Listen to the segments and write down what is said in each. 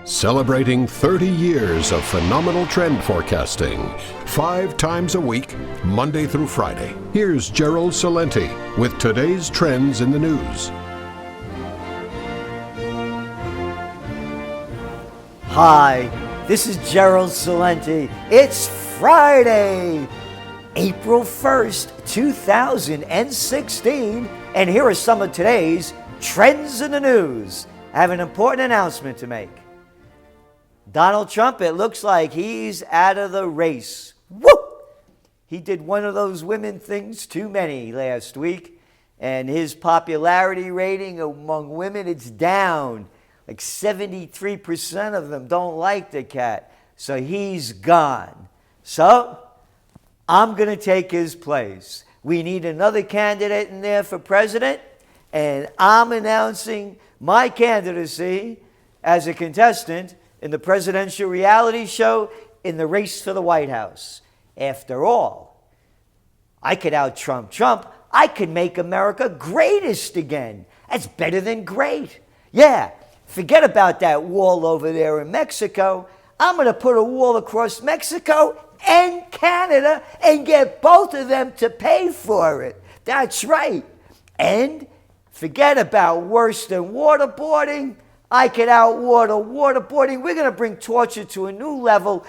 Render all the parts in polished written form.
Celebrating 30 years of phenomenal trend forecasting, 5 times a week, Monday through Friday. Here's Gerald Celente with today's trends in the news. Hi, this is Gerald Celente. It's Friday, April 1st, 2016, and here are some of today's trends in the news. I have an important announcement to make. Donald Trump, it looks like he's out of the race. Woo! He did one of those women things too many last week, and his popularity rating among women, it's down. Like 73% of them don't like the cat, so he's gone. So I'm going to take his place. We need another candidate in there for president, and I'm announcing my candidacy as a contestant in the presidential reality show in the race for the White House. After all, I could out-Trump Trump. I could make America greatest again. That's better than great. Yeah, forget about that wall over there in Mexico. I'm going to put a wall across Mexico and Canada and get both of them to pay for it. That's right. And forget about worse than waterboarding. I could outwater waterboarding. We're going to bring torture to a new level.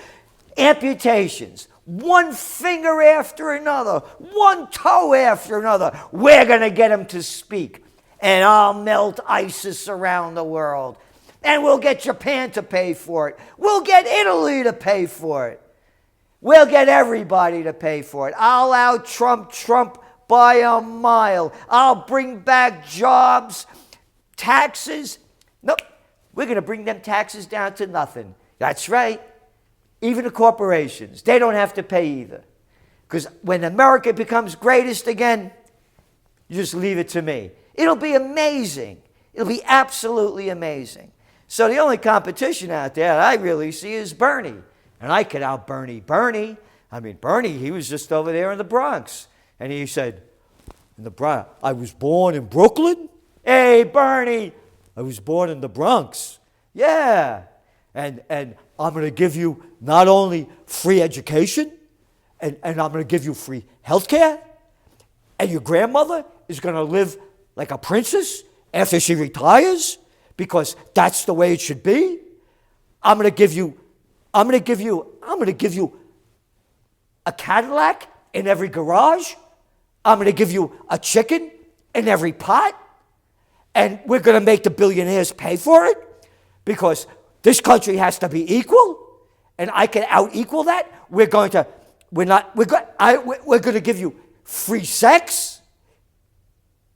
Amputations. One finger after another. One toe after another. We're going to get them to speak. And I'll melt ISIS around the world. And we'll get Japan to pay for it. We'll get Italy to pay for it. We'll get everybody to pay for it. I'll out-Trump Trump by a mile. I'll bring back jobs, taxes. Nope. We're going to bring them taxes down to nothing. That's right. Even the corporations, they don't have to pay either. Because when America becomes greatest again, you just leave it to me. It'll be amazing. It'll be absolutely amazing. So the only competition out there that I really see is Bernie. And I could out-Bernie Bernie. I mean, Bernie, he was just over there in the Bronx. And he said, in the Bronx, I was born in Brooklyn? Hey, Bernie, I was born in the Bronx. Yeah. And I'm going to give you not only free education, and I'm going to give you free health care, and your grandmother is going to live like a princess after she retires, because that's the way it should be. I'm going to give you a Cadillac in every garage. I'm going to give you a chicken in every pot. And we're going to make the billionaires pay for it because this country has to be equal. And I can out-equal that. We're going to give you free sex.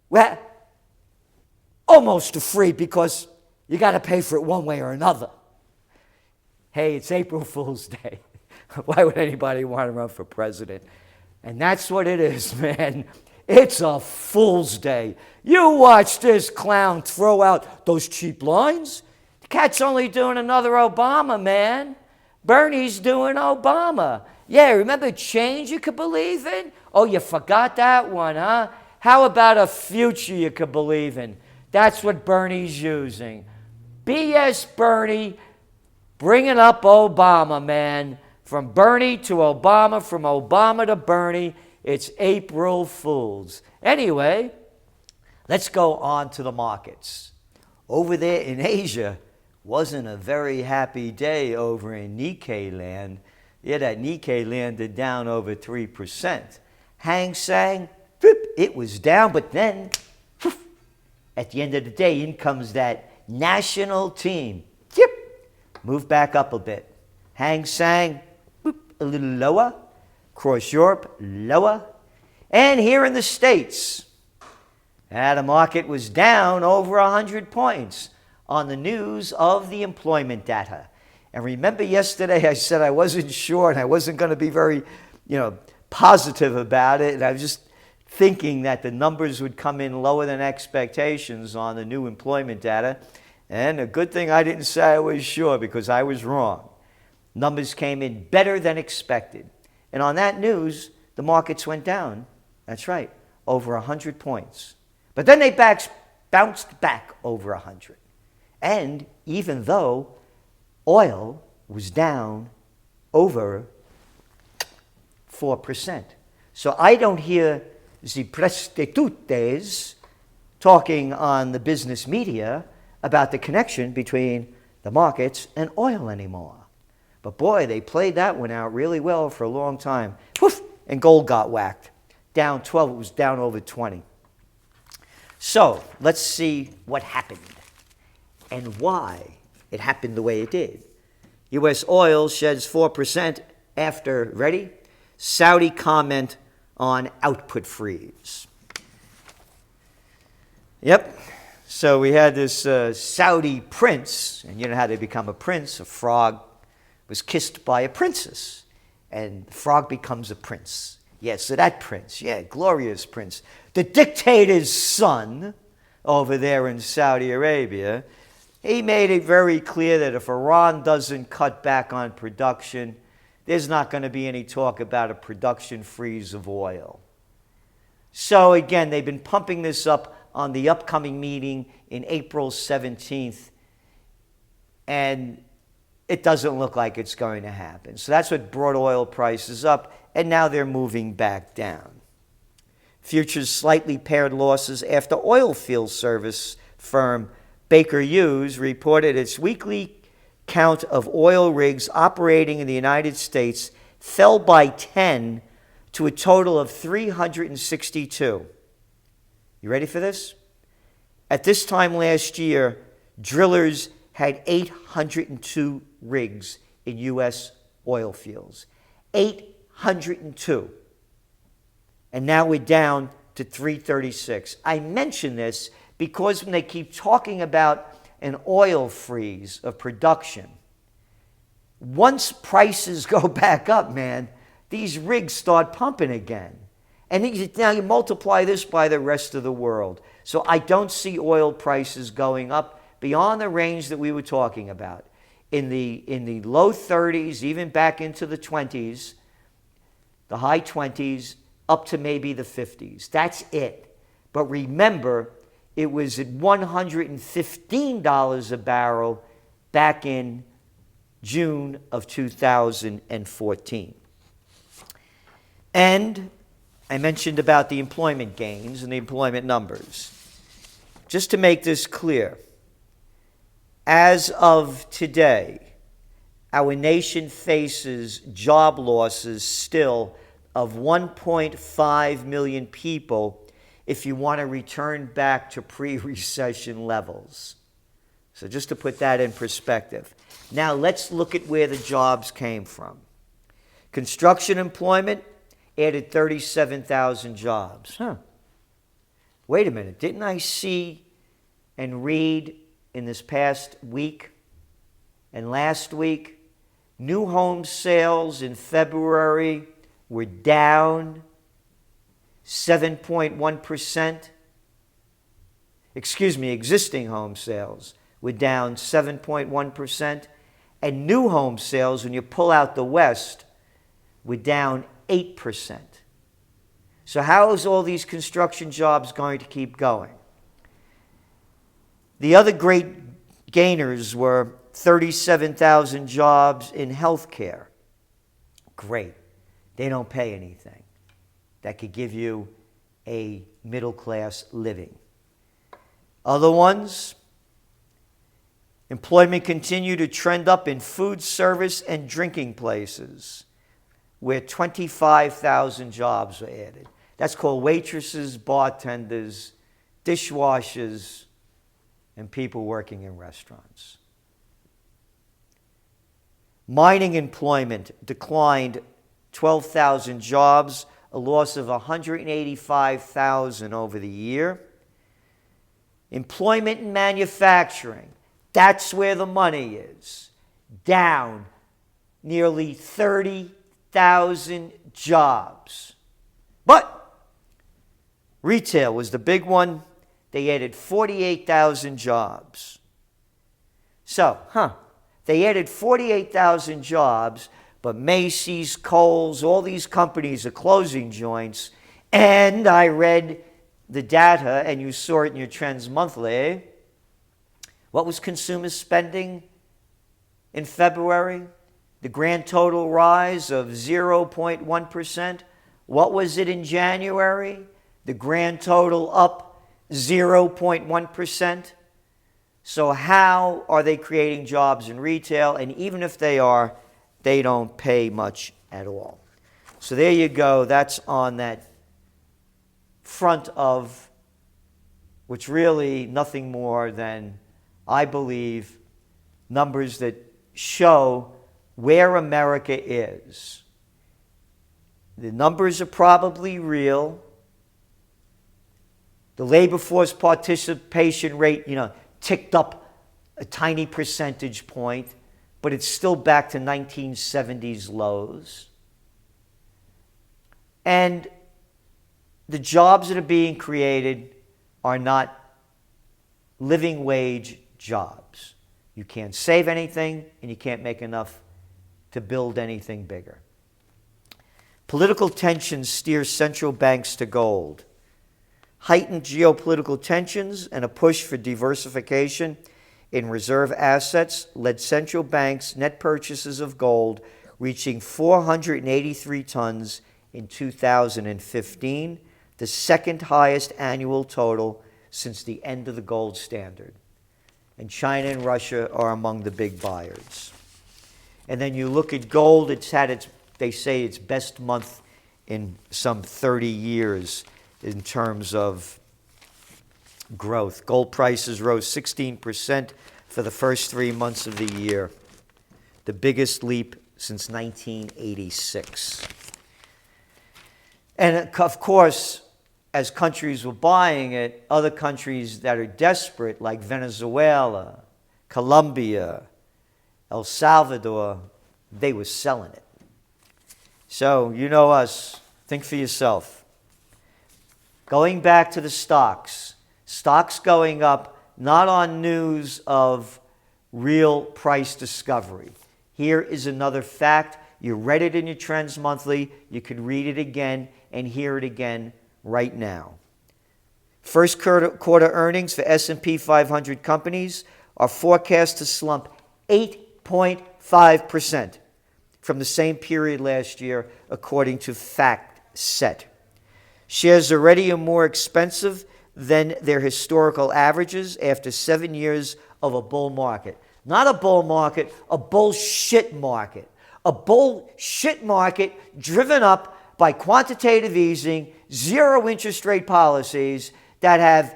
Well, almost free because you got to pay for it one way or another. Hey, it's April Fool's Day. Why would anybody want to run for president? And that's what it is, man. It's a fool's day. You watch this clown throw out those cheap lines. The cat's only doing another Obama, man. Bernie's doing Obama. Yeah, remember change you could believe in? Oh, you forgot that one, huh? How about a future you could believe in? That's what Bernie's using. BS Bernie bringing up Obama, man. From Bernie to Obama, from Obama to Bernie. It's April Fools. Anyway, let's go on to the markets. Over there in Asia, wasn't a very happy day over in Nikkei land. Yeah, that Nikkei landed down over 3%. Hang Seng, it was down, but then at the end of the day, in comes that national team. Move back up a bit. Hang Seng, a little lower. Across Europe, lower. And here in the States, the market was down over 100 points on the news of the employment data. And remember yesterday I said I wasn't sure and I wasn't going to be very, positive about it. And I was just thinking that the numbers would come in lower than expectations on the new employment data. And a good thing I didn't say I was sure because I was wrong. Numbers came in better than expected. And on that news, the markets went down. That's right, over 100 points. But then they bounced back over 100. And even though oil was down over 4%. So I don't hear the prostitutes talking on the business media about the connection between the markets and oil anymore. But boy, they played that one out really well for a long time. Woof! And gold got whacked. Down 12, it was down over 20. So let's see what happened and why it happened the way it did. U.S. oil sheds 4% after, ready? Saudi comment on output freeze. Yep. So we had this Saudi prince, and you know how they become a prince. A frog was kissed by a princess, and the frog becomes a prince. Yeah, so that prince, yeah, glorious prince. The dictator's son over there in Saudi Arabia, he made it very clear that if Iran doesn't cut back on production, there's not going to be any talk about a production freeze of oil. So again, they've been pumping this up on the upcoming meeting in April 17th, and it doesn't look like it's going to happen. So that's what brought oil prices up, and now they're moving back down. Futures slightly paired losses after oil field service firm Baker Hughes reported its weekly count of oil rigs operating in the United States fell by 10 to a total of 362. You ready for this? At this time last year, drillers had 802 rigs in U.S. oil fields. 802. And now we're down to 336. I mention this because when they keep talking about an oil freeze of production, once prices go back up, man, these rigs start pumping again. And now you multiply this by the rest of the world. So I don't see oil prices going up beyond the range that we were talking about. In the low 30s, even back into the 20s, the high 20s, up to maybe the 50s. That's it. But remember, it was at $115 a barrel back in June of 2014. And I mentioned about the employment gains and the employment numbers. Just to make this clear, as of today, our nation faces job losses still of 1.5 million people if you want to return back to pre-recession levels. So just to put that in perspective. Now let's look at where the jobs came from. Construction employment added 37,000 jobs. Wait a minute, didn't I see and read in this past week and last week, new home sales in February were down 7.1%. Existing home sales were down 7.1%. And new home sales, when you pull out the West, were down 8%. So how is all these construction jobs going to keep going? The other great gainers were 37,000 jobs in healthcare. Great. They don't pay anything. That could give you a middle-class living. Other ones, employment continued to trend up in food service and drinking places, where 25,000 jobs were added. That's called waitresses, bartenders, dishwashers, and people working in restaurants. Mining employment declined 12,000 jobs, a loss of 185,000 over the year. Employment in manufacturing, that's where the money is, down nearly 30,000 jobs. But retail was the big one. They added 48,000 jobs. So, they added 48,000 jobs, but Macy's, Kohl's, all these companies are closing joints. And I read the data, and you saw it in your Trends Monthly. What was consumer spending in February? The grand total rise of 0.1%. What was it in January? The grand total up 0.1%. So how are they creating jobs in retail? And even if they are, they don't pay much at all. So there you go. That's on that front of what's really nothing more than, I believe, numbers that show where America is. The numbers are probably real. The labor force participation rate, ticked up a tiny percentage point, but it's still back to 1970s lows. And the jobs that are being created are not living wage jobs. You can't save anything, and you can't make enough to build anything bigger. Political tensions steer central banks to gold. Heightened geopolitical tensions and a push for diversification in reserve assets led central banks' net purchases of gold reaching 483 tons in 2015, the second highest annual total since the end of the gold standard. And China and Russia are among the big buyers. And then you look at gold, they say its best month in some 30 years in terms of growth. Gold prices rose 16% for the first 3 months of the year, the biggest leap since 1986. And of course, as countries were buying it, other countries that are desperate, like Venezuela, Colombia, El Salvador, they were selling it. So, you know us, think for yourself. Going back to the stocks going up not on news of real price discovery. Here is another fact. You read it in your Trends Monthly. You can read it again and hear it again right now. First quarter earnings for S&P 500 companies are forecast to slump 8.5% from the same period last year, according to FactSet. Shares already are more expensive than their historical averages after 7 years of a bull market. Not a bull market, a bullshit market. A bullshit market driven up by quantitative easing, zero interest rate policies that have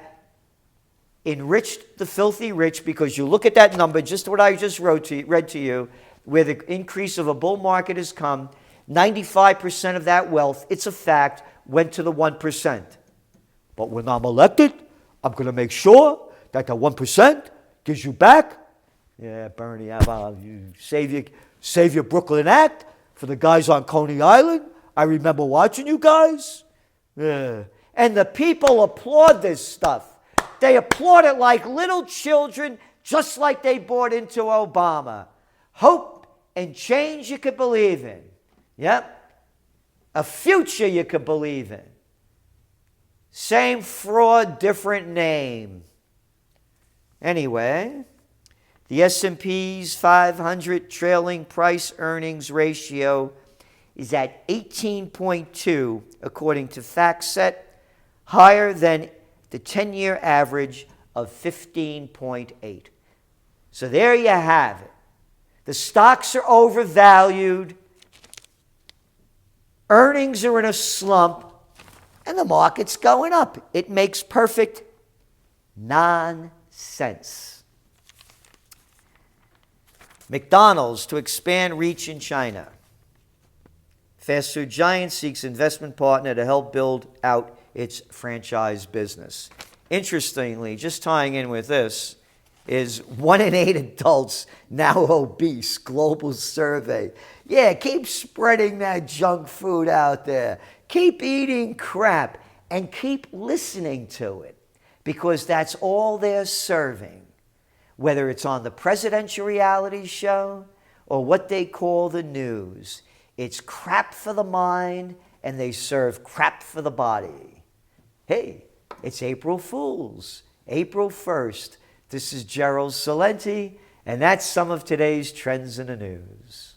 enriched the filthy rich, because you look at that number, just what I just read to you, where the increase of a bull market has come, 95% of that wealth, it's a fact, went to the 1%. But when I'm elected, I'm going to make sure that the 1% gives you back. Yeah, Bernie, how about you save your Brooklyn Act for the guys on Coney Island? I remember watching you guys. Yeah. And the people applaud this stuff. They applaud it like little children, just like they bought into Obama. Hope and change you could believe in. Yep. A future you could believe in. Same fraud, different name. Anyway, the S&P's 500 trailing price earnings ratio is at 18.2, according to FactSet, higher than the 10-year average of 15.8. So there you have it. The stocks are overvalued, earnings are in a slump, and the market's going up. It makes perfect nonsense. McDonald's to expand reach in China. Fast food giant seeks investment partner to help build out its franchise business. Interestingly, just tying in with this, is 1 in 8 adults now obese, global survey. Yeah, keep spreading that junk food out there. Keep eating crap and keep listening to it, because that's all they're serving. Whether it's on the presidential reality show or what they call the news, it's crap for the mind and they serve crap for the body. Hey, it's April Fool's, April 1st. This is Gerald Celente, And that's some of today's trends in the news.